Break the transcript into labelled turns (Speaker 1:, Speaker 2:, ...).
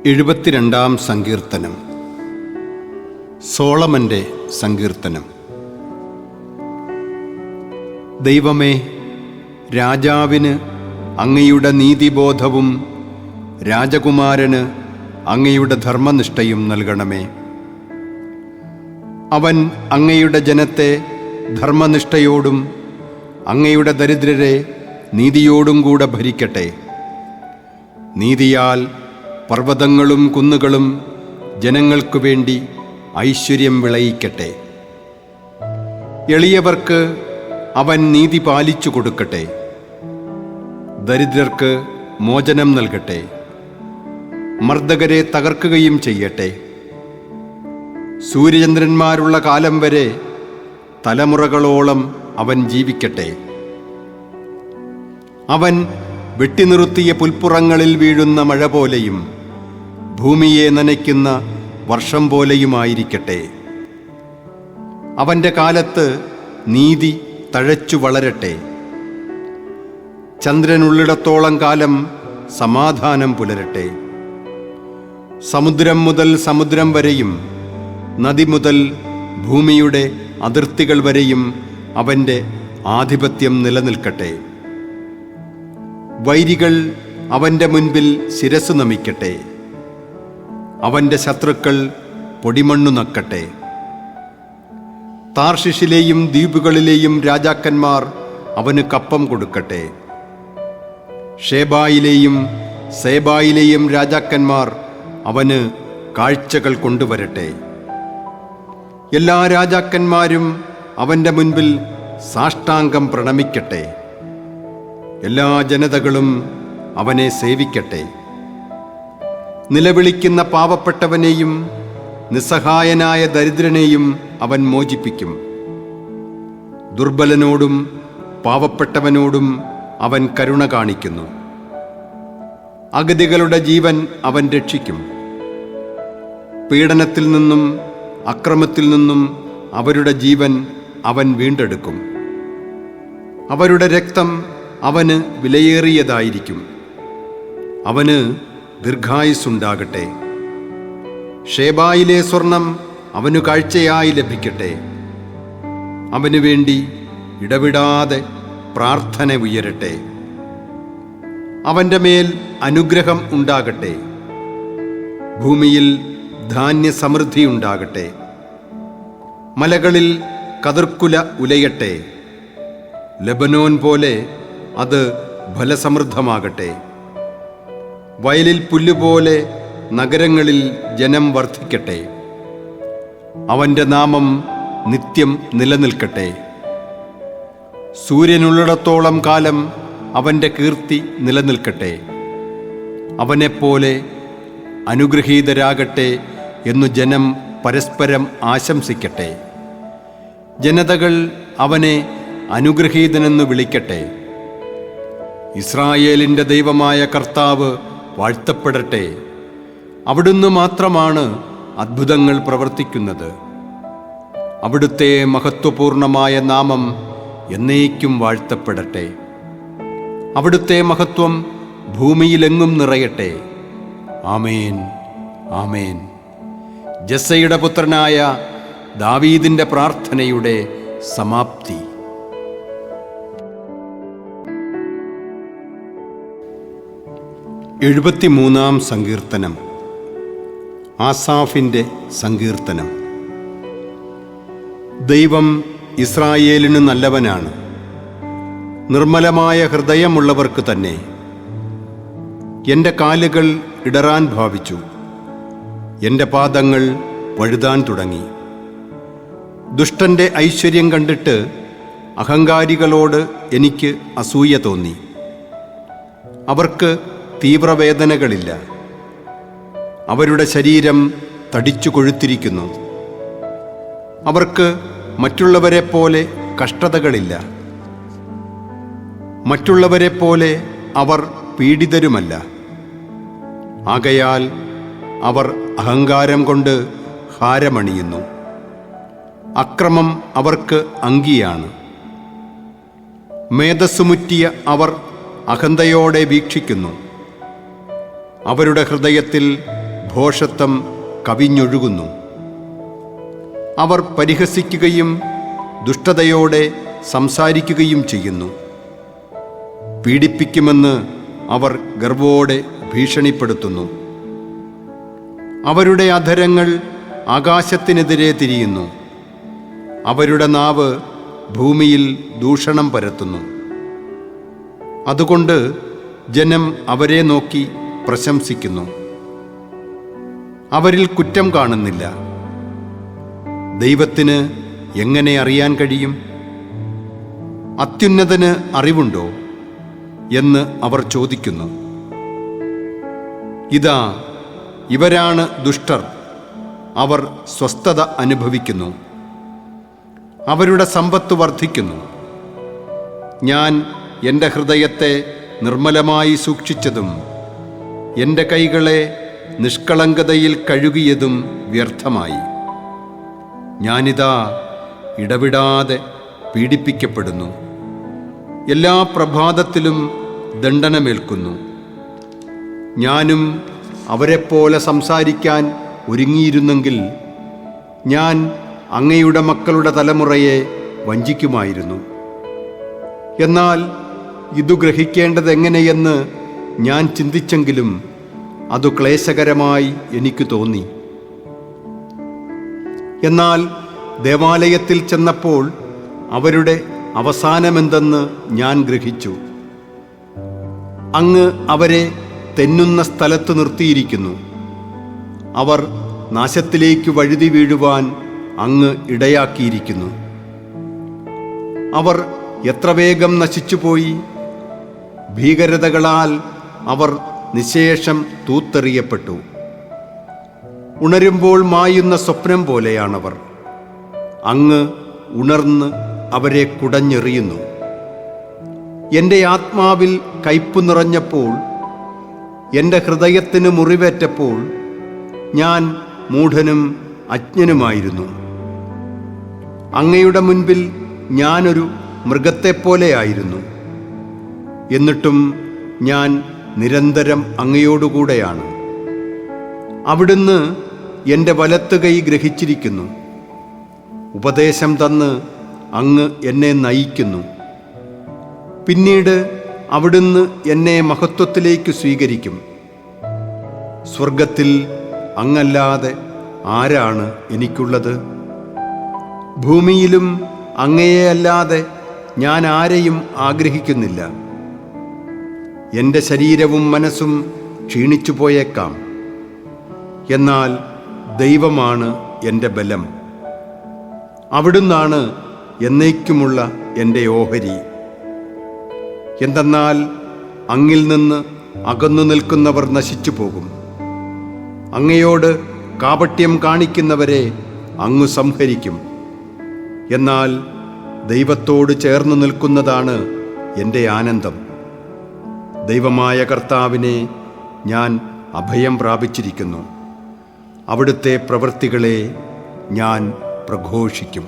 Speaker 1: 72-ാം സങ്കീർത്തനം. സോളമൻ്റെ സങ്കീർത്തനം. ദൈവമേ, രാജാവിന് അങ്ങയുടെ നീതിബോധവും രാജകുമാരന് അങ്ങയുടെ ധർമ്മനിഷ്ഠയും നൽകണമേ. അവൻ അങ്ങയുടെ ജനത്തെ ധർമ്മനിഷ്ഠയോടും അങ്ങയുടെ ദരിദ്രരെ നീതിയോടും കൂടെ ഭരിക്കട്ടെ. നീതിയാൽ പർവ്വതങ്ങളും കുന്നുകളും ജനങ്ങൾക്കു വേണ്ടി ഐശ്വര്യം വിളയിക്കട്ടെ. എളിയവർക്ക് അവൻ നീതി പാലിച്ചു കൊടുക്കട്ടെ. ദരിദ്രർക്ക് മോചനം നൽകട്ടെ. മർദ്ദകരെ തകർക്കുകയും ചെയ്യട്ടെ. സൂര്യചന്ദ്രന്മാരുള്ള കാലം വരെ തലമുറകളോളം അവൻ ജീവിക്കട്ടെ. അവൻ വെട്ടിനിറുത്തിയ പുൽപ്പുറങ്ങളിൽ വീഴുന്ന മഴ പോലെയും ഭൂമിയെ നനയ്ക്കുന്ന വർഷം പോലെയുമായിരിക്കട്ടെ. അവൻ്റെ കാലത്ത് നീതി തഴച്ചു വളരട്ടെ. ചന്ദ്രനുള്ളിടത്തോളം കാലം സമാധാനം പുലരട്ടെ. സമുദ്രം മുതൽ സമുദ്രം വരെയും നദി മുതൽ ഭൂമിയുടെ അതിർത്തികൾ വരെയും അവൻ്റെ ആധിപത്യം നിലനിൽക്കട്ടെ. വൈരികൾ അവൻ്റെ മുൻപിൽ ശിരസ് നമിക്കട്ടെ. അവൻ്റെ ശത്രുക്കൾ പൊടിമണ്ണു നക്കട്ടെ. താർഷിഷിലെയും ദ്വീപുകളിലെയും രാജാക്കന്മാർ അവന് കപ്പം കൊടുക്കട്ടെ. ഷേബായിലെയും സേബായിലെയും രാജാക്കന്മാർ അവന് കാഴ്ചകൾ കൊണ്ടുവരട്ടെ. എല്ലാ രാജാക്കന്മാരും അവൻ്റെ മുൻപിൽ സാഷ്ടാംഗം പ്രണമിക്കട്ടെ. എല്ലാ ജനതകളും അവനെ സേവിക്കട്ടെ. നിലവിളിക്കുന്ന പാവപ്പെട്ടവനെയും നിസ്സഹായനായ ദരിദ്രനെയും അവൻ മോചിപ്പിക്കും. ദുർബലനോടും പാവപ്പെട്ടവനോടും അവൻ കരുണ കാണിക്കുന്നു. അഗതികളുടെ ജീവൻ അവൻ രക്ഷിക്കും. പീഡനത്തിൽ നിന്നും അക്രമത്തിൽ നിന്നും അവരുടെ ജീവൻ അവൻ വീണ്ടെടുക്കും. അവരുടെ രക്തം അവന് വിലയേറിയതായിരിക്കും. അവന് ദീർഘായുസ്സുണ്ടാകട്ടെ. ഷേബായിലെ സ്വർണം അവനു കാഴ്ചയായി ലഭിക്കട്ടെ. അവനു വേണ്ടി ഇടവിടാതെ പ്രാർത്ഥന ഉയരട്ടെ. അവൻ്റെ മേൽ അനുഗ്രഹം ഉണ്ടാകട്ടെ. ഭൂമിയിൽ ധാന്യ സമൃദ്ധി ഉണ്ടാകട്ടെ. മലകളിൽ കതിർക്കുല ഉലയട്ടെ. ലെബനോൻ പോലെ അത് ഫലസമൃദ്ധമാകട്ടെ. വയലിൽ പുല്ലുപോലെ നഗരങ്ങളിൽ ജനം വർദ്ധിക്കട്ടെ. അവൻ്റെ നാമം നിത്യം നിലനിൽക്കട്ടെ. സൂര്യനുള്ളിടത്തോളം കാലം അവൻ്റെ കീർത്തി നിലനിൽക്കട്ടെ. അവനെപ്പോലെ അനുഗ്രഹീതരാകട്ടെ എന്നു ജനം പരസ്പരം ആശംസിക്കട്ടെ. ജനതകൾ അവനെ അനുഗ്രഹീതനെന്ന് വിളിക്കട്ടെ. ഇസ്രായേലിൻ്റെ ദൈവമായ കർത്താവ് വാഴ്ത്തപ്പെടട്ടെ. അവിടുന്ന് മാത്രമാണ് അത്ഭുതങ്ങൾ പ്രവർത്തിക്കുന്നത്. അവിടുത്തെ മഹത്വപൂർണമായ നാമം എന്നേക്കും വാഴ്ത്തപ്പെടട്ടെ. അവിടുത്തെ മഹത്വം ഭൂമിയിലെങ്ങും നിറയട്ടെ. ആമേൻ, ആമേൻ. ജസ്സയുടെ പുത്രനായ ദാവീദിൻ്റെ പ്രാർത്ഥനയുടെ സമാപ്തി. 73-ാം സങ്കീർത്തനം. ആസാഫിൻ്റെ സങ്കീർത്തനം. ദൈവം ഇസ്രായേലിന് നല്ലവനാണ്, നിർമ്മലമായ ഹൃദയമുള്ളവർക്ക് തന്നെ. എൻ്റെ കാലുകൾ ഇടറാൻ ഭാവിച്ചു, എൻ്റെ പാദങ്ങൾ വഴുതാൻ തുടങ്ങി. ദുഷ്ടൻ്റെ ഐശ്വര്യം കണ്ടിട്ട് അഹങ്കാരികളോട് എനിക്ക് അസൂയ തോന്നി. അവർക്ക് തീവ്രവേദനകളില്ല. അവരുടെ ശരീരം തടിച്ചു കൊഴുത്തിരിക്കുന്നു. അവർക്ക് മറ്റുള്ളവരെ പോലെ കഷ്ടതകളില്ല. മറ്റുള്ളവരെ പോലെ അവർ പീഡിതരുമല്ല. ആകയാൽ അവർ അഹങ്കാരം കൊണ്ട് ഹാരമണിയുന്നു. അക്രമം അവർക്ക് അങ്കിയാണ്. മേധസ്സുമുറ്റിയ അവർ അഹന്തയോടെ വീക്ഷിക്കുന്നു. അവരുടെ ഹൃദയത്തിൽ ഭോഷത്വം കവിഞ്ഞൊഴുകുന്നു. അവർ പരിഹസിക്കുകയും ദുഷ്ടതയോടെ സംസാരിക്കുകയും ചെയ്യുന്നു. പീഡിപ്പിക്കുമെന്ന് അവർ ഗർവ്വോടെ ഭീഷണിപ്പെടുത്തുന്നു. അവരുടെ അധരങ്ങൾ ആകാശത്തിനെതിരെ തിരിയുന്നു. അവരുടെ നാവ് ഭൂമിയിൽ ദൂഷണം പരത്തുന്നു. അതുകൊണ്ട് ജനം അവരെ നോക്കി പ്രശംസിക്കുന്നു. അവരിൽ കുറ്റം കാണുന്നില്ല. ദൈവത്തിന് എങ്ങനെ അറിയാൻ കഴിയും? അത്യുന്നതന് അറിവുണ്ടോ എന്ന് അവർ ചോദിക്കുന്നു. ഇതാ, ഇവരാണ് ദുഷ്ടർ. അവർ സ്വസ്ഥത അനുഭവിക്കുന്നു. അവരുടെ സമ്പത്ത് വർദ്ധിക്കുന്നു. ഞാൻ എൻ്റെ ഹൃദയത്തെ നിർമ്മലമായി സൂക്ഷിച്ചതും എൻ്റെ കൈകളെ നിഷ്കളങ്കതയിൽ കഴുകിയതും വ്യർത്ഥമായി. ഞാനിതാ ഇടവിടാതെ പീഡിപ്പിക്കപ്പെടുന്നു. എല്ലാ പ്രഭാതത്തിലും ദണ്ഡനമേൽക്കുന്നു. ഞാനും അവരെപ്പോലെ സംസാരിക്കാൻ ഒരുങ്ങിയിരുന്നെങ്കിൽ ഞാൻ അങ്ങയുടെ മക്കളുടെ തലമുറയെ വഞ്ചിക്കുമായിരുന്നു. എന്നാൽ ഇതു ഗ്രഹിക്കേണ്ടതെങ്ങനെയെന്ന് ഞാൻ ചിന്തിച്ചെങ്കിലും അതു ക്ലേശകരമായി എനിക്ക് തോന്നി. എന്നാൽ ദേവാലയത്തിൽ ചെന്നപ്പോൾ അവരുടെ അവസാനമെന്തെന്ന് ഞാൻ ഗ്രഹിച്ചു. അങ്ങ് അവരെ തെന്നുന്ന സ്ഥലത്ത് നിർത്തിയിരിക്കുന്നു. അവർ നാശത്തിലേക്ക് വഴുതി വീഴുവാൻ അങ്ങ് ഇടയാക്കിയിരിക്കുന്നു. അവർ എത്ര വേഗം നശിച്ചുപോയി! ഭീകരതകളാൽ അവർ നിശേഷം തൂത്തെറിയപ്പെട്ടു. ഉണരുമ്പോൾ മായുന്ന സ്വപ്നം പോലെയാണവർ. അങ്ങ് ഉണർന്ന് അവരെ കുടഞ്ഞെറിയുന്നു. എൻ്റെ ആത്മാവിൽ കയ്പ് നിറഞ്ഞപ്പോൾ, എൻ്റെ ഹൃദയത്തിന് മുറിവേറ്റപ്പോൾ ഞാൻ മൂഢനും അജ്ഞനുമായിരുന്നു. അങ്ങയുടെ മുൻപിൽ ഞാനൊരു മൃഗത്തെപ്പോലെയായിരുന്നു. എന്നിട്ടും ഞാൻ നിരന്തരം അങ്ങയോടുകൂടെയാണ്. അവിടുന്ന് എൻ്റെ വലത്തുകൈ ഗ്രഹിച്ചിരിക്കുന്നു. ഉപദേശം തന്ന് അങ്ങ് എന്നെ നയിക്കുന്നു. പിന്നീട് അവിടുന്ന് എന്നെ മഹത്വത്തിലേക്ക് സ്വീകരിക്കും. സ്വർഗത്തിൽ അങ്ങല്ലാതെ ആരാണ് എനിക്കുള്ളത്? ഭൂമിയിലും അങ്ങയെയല്ലാതെ ഞാൻ ആരെയും ആഗ്രഹിക്കുന്നില്ല. എൻ്റെ ശരീരവും മനസ്സും ക്ഷീണിച്ചു പോയേക്കാം. എന്നാൽ ദൈവമാണ് എൻ്റെ ബലം. അവിടുന്നാണ് എന്നേക്കുമുള്ള എൻ്റെ ഓഹരി. എന്തെന്നാൽ അങ്ങിൽ നിന്ന് അകന്നു നിൽക്കുന്നവർ നശിച്ചു പോകും. അങ്ങയോട് കാപട്യം കാണിക്കുന്നവരെ അങ്ങ് സംഹരിക്കും. എന്നാൽ ദൈവത്തോട് ചേർന്ന് നിൽക്കുന്നതാണ് എൻ്റെ ആനന്ദം. ദൈവമായ കർത്താവിനെ ഞാൻ അഭയം പ്രാപിച്ചിരിക്കുന്നു. അവിടുത്തെ പ്രവൃത്തികളെ ഞാൻ പ്രഘോഷിക്കും.